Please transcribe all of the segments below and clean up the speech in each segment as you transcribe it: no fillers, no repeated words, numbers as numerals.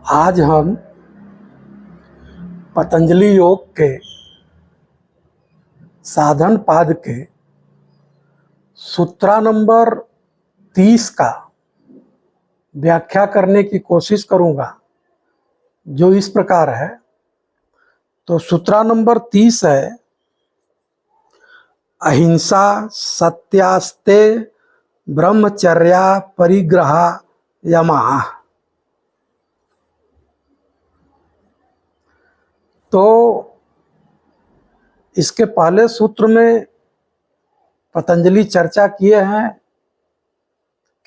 आज हम पतंजलि योग के साधन पाद के सूत्रा नंबर 30 का व्याख्या करने की कोशिश करूंगा, जो इस प्रकार है। तो सूत्रा नंबर 30 है, अहिंसा सत्यास्ते ब्रह्मचर्या परिग्रहा यमा। तो इसके पहले सूत्र में पतंजलि चर्चा किए हैं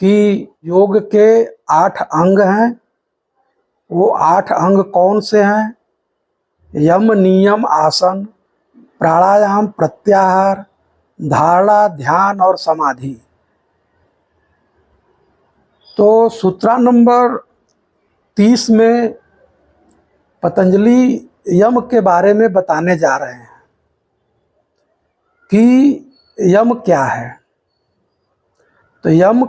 कि योग के 8 अंग हैं। वो 8 अंग कौन से हैं? यम, नियम, आसन, प्राणायाम, प्रत्याहार, धारणा, ध्यान और समाधि। तो सूत्रा नंबर 30 में पतंजलि यम के बारे में बताने जा रहे हैं कि यम क्या है। तो यम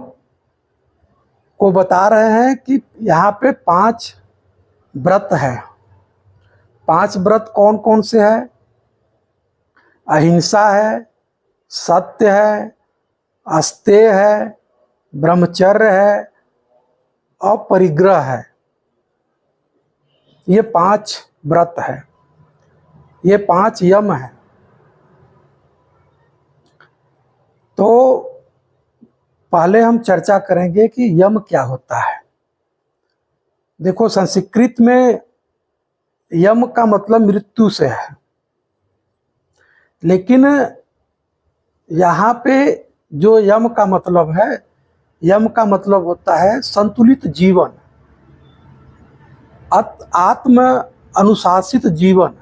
को बता रहे हैं कि यहाँ पे 5 व्रत है। 5 व्रत कौन कौन से है? अहिंसा है, सत्य है, अस्तेय है, ब्रह्मचर्य है और परिग्रह है। ये 5 व्रत है, ये 5 यम है। तो पहले हम चर्चा करेंगे कि यम क्या होता है। देखो, संस्कृत में यम का मतलब मृत्यु से है, लेकिन यहाँ पे जो यम का मतलब है, यम का मतलब होता है संतुलित जीवन, आत्म अनुशासित जीवन,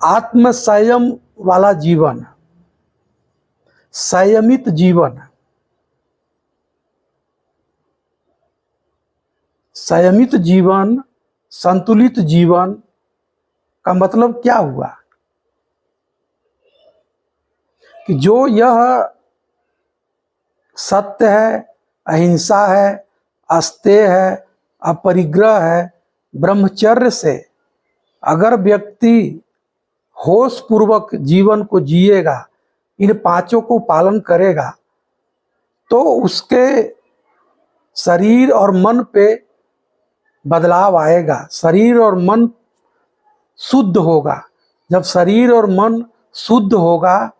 आत्म संयम वाला जीवन, संयमित जीवन। संयमित जीवन, संतुलित जीवन का मतलब क्या हुआ कि जो यह सत्य है, अहिंसा है, अस्तेय है, अपरिग्रह है, ब्रह्मचर्य से अगर व्यक्ति होश पूर्वक जीवन को जिएगा, इन 5 को पालन करेगा, तो उसके शरीर और मन पे बदलाव आएगा। शरीर और मन शुद्ध होगा। जब शरीर और मन शुद्ध होगा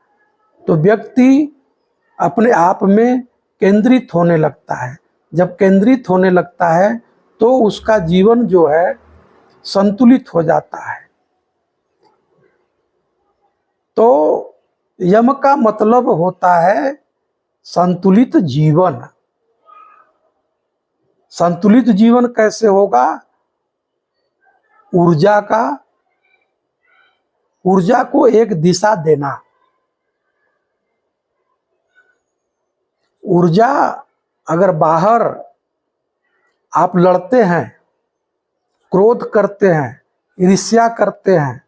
तो व्यक्ति अपने आप में केंद्रित होने लगता है। जब केंद्रित होने लगता है तो उसका जीवन जो है संतुलित हो जाता है। तो यम का मतलब होता है संतुलित जीवन। संतुलित जीवन कैसे होगा? ऊर्जा को एक दिशा देना। ऊर्जा अगर बाहर आप लड़ते हैं, क्रोध करते हैं, ईर्ष्या करते हैं,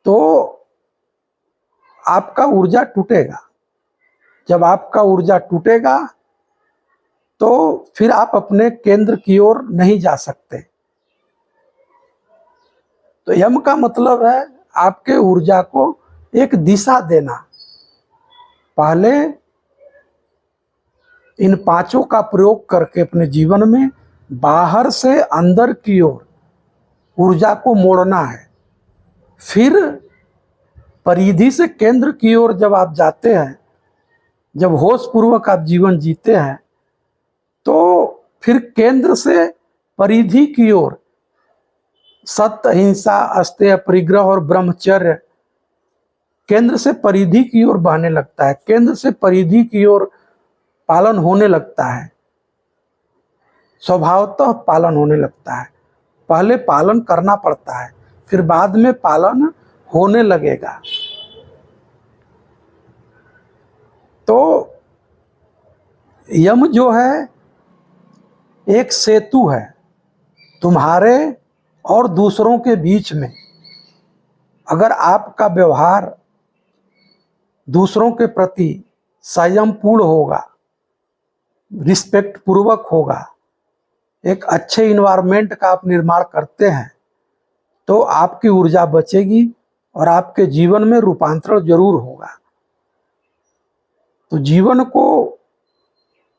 तो आपका ऊर्जा टूटेगा। जब आपका ऊर्जा टूटेगा तो फिर आप अपने केंद्र की ओर नहीं जा सकते। तो यम का मतलब है आपके ऊर्जा को एक दिशा देना। पहले इन 5 का प्रयोग करके अपने जीवन में बाहर से अंदर की ओर ऊर्जा को मोड़ना है। फिर परिधि से केंद्र की ओर जब आप जाते हैं, जब होश पूर्वक आप जीवन जीते हैं, तो फिर केंद्र से परिधि की ओर सत्य, अहिंसा, अस्तेय, परिग्रह और ब्रह्मचर्य केंद्र से परिधि की ओर बहने लगता है। केंद्र से परिधि की ओर पालन होने लगता है, स्वभावतः पालन होने लगता है। पहले पालन करना पड़ता है, फिर बाद में पालन होने लगेगा। तो यम जो है एक सेतु है तुम्हारे और दूसरों के बीच में। अगर आपका व्यवहार दूसरों के प्रति संयम पूर्ण होगा, रिस्पेक्ट पूर्वक होगा, एक अच्छे इन्वायरमेंट का आप निर्माण करते हैं तो आपकी ऊर्जा बचेगी और आपके जीवन में रूपांतरण जरूर होगा। तो जीवन को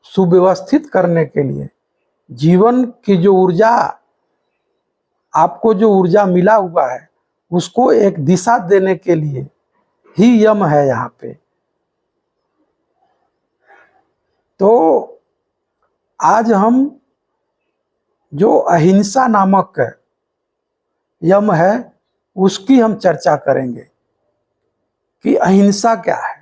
सुव्यवस्थित करने के लिए, जीवन की जो ऊर्जा, आपको जो ऊर्जा मिला हुआ है उसको एक दिशा देने के लिए ही यम है यहाँ पे। तो आज हम जो अहिंसा नामक यम है उसकी हम चर्चा करेंगे कि अहिंसा क्या है।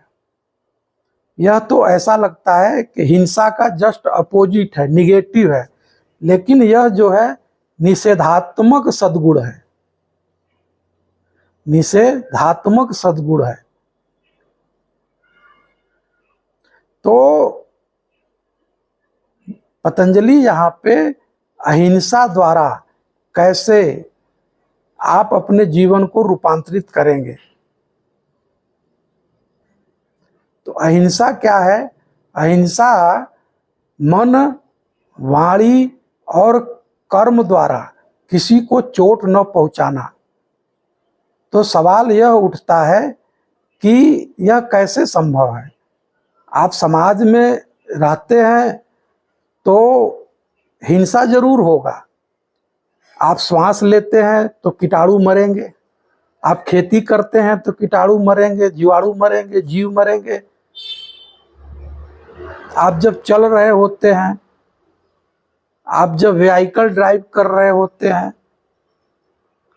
यह तो ऐसा लगता है कि हिंसा का जस्ट अपोजिट है, निगेटिव है, लेकिन यह जो है निषेधात्मक सद्गुण है, निषेधात्मक सद्गुण है। तो पतंजलि यहाँ पे अहिंसा द्वारा कैसे आप अपने जीवन को रूपांतरित करेंगे। तो अहिंसा क्या है? अहिंसा मन, वाणी और कर्म द्वारा किसी को चोट न पहुंचाना। तो सवाल यह उठता है कि यह कैसे संभव है? आप समाज में रहते हैं तो हिंसा जरूर होगा। आप श्वास लेते हैं तो कीटाणु मरेंगे, आप खेती करते हैं तो कीटाणु मरेंगे, जीवाणु मरेंगे, जीव मरेंगे। आप जब चल रहे होते हैं, आप जब व्हीकल ड्राइव कर रहे होते हैं,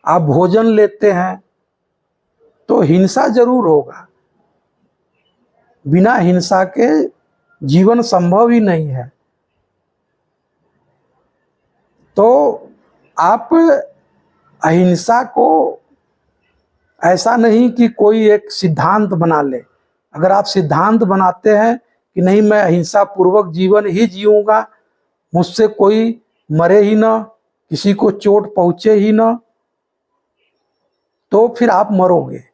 आप भोजन लेते हैं तो हिंसा जरूर होगा। बिना हिंसा के जीवन संभव ही नहीं है। तो आप अहिंसा को ऐसा नहीं कि कोई एक सिद्धांत बना ले। अगर आप सिद्धांत बनाते हैं कि नहीं मैं अहिंसा पूर्वक जीवन ही जीऊंगा, मुझसे कोई मरे ही ना, किसी को चोट पहुंचे ही ना, तो फिर आप मरोगे।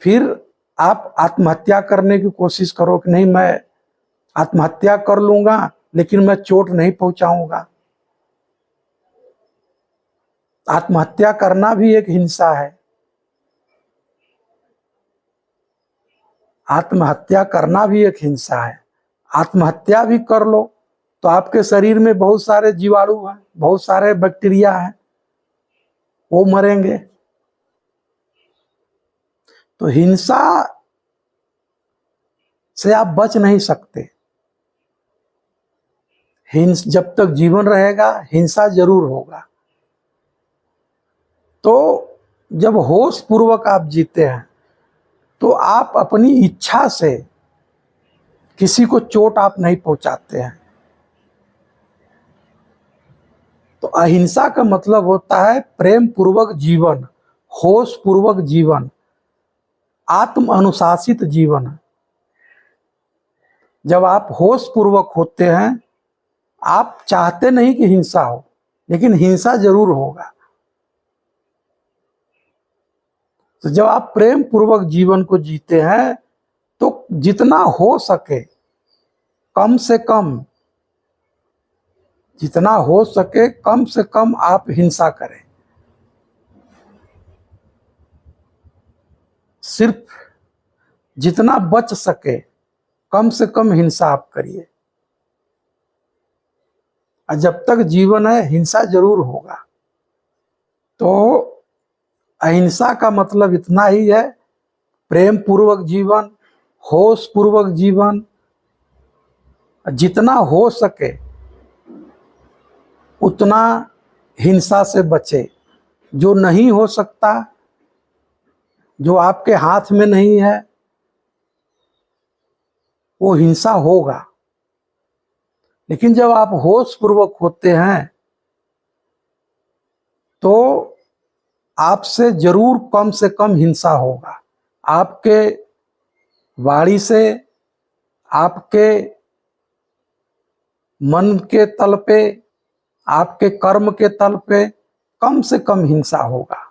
फिर आप आत्महत्या करने की कोशिश करो कि नहीं मैं आत्महत्या कर लूंगा लेकिन मैं चोट नहीं पहुंचाऊंगा। आत्महत्या करना भी एक हिंसा है। आत्महत्या करना भी एक हिंसा है। आत्महत्या भी कर लो तो आपके शरीर में बहुत सारे जीवाणु हैं, बहुत सारे बैक्टीरिया हैं, वो मरेंगे। तो हिंसा से आप बच नहीं सकते। जब तक जीवन रहेगा हिंसा जरूर होगा। तो जब होश पूर्वक आप जीते हैं तो आप अपनी इच्छा से किसी को चोट आप नहीं पहुंचाते हैं। तो अहिंसा का मतलब होता है प्रेम पूर्वक जीवन, होश पूर्वक जीवन, आत्म अनुशासित जीवन। जब आप होश पूर्वक होते हैं, आप चाहते नहीं कि हिंसा हो, लेकिन हिंसा जरूर होगा। तो जब आप प्रेम पूर्वक जीवन को जीते हैं तो जितना हो सके कम से कम, जितना हो सके कम से कम आप हिंसा करें। सिर्फ जितना बच सके कम से कम हिंसा आप करिए। और जब तक जीवन है हिंसा जरूर होगा। तो अहिंसा का मतलब इतना ही है, प्रेम पूर्वक जीवन, होश पूर्वक जीवन, जितना हो सके उतना हिंसा से बचे। जो नहीं हो सकता, जो आपके हाथ में नहीं है, वो हिंसा होगा। लेकिन जब आप होश पूर्वक होते हैं तो आपसे जरूर कम से कम हिंसा होगा। आपके वाणी से, आपके मन के तल पे, आपके कर्म के तल पे कम से कम हिंसा होगा।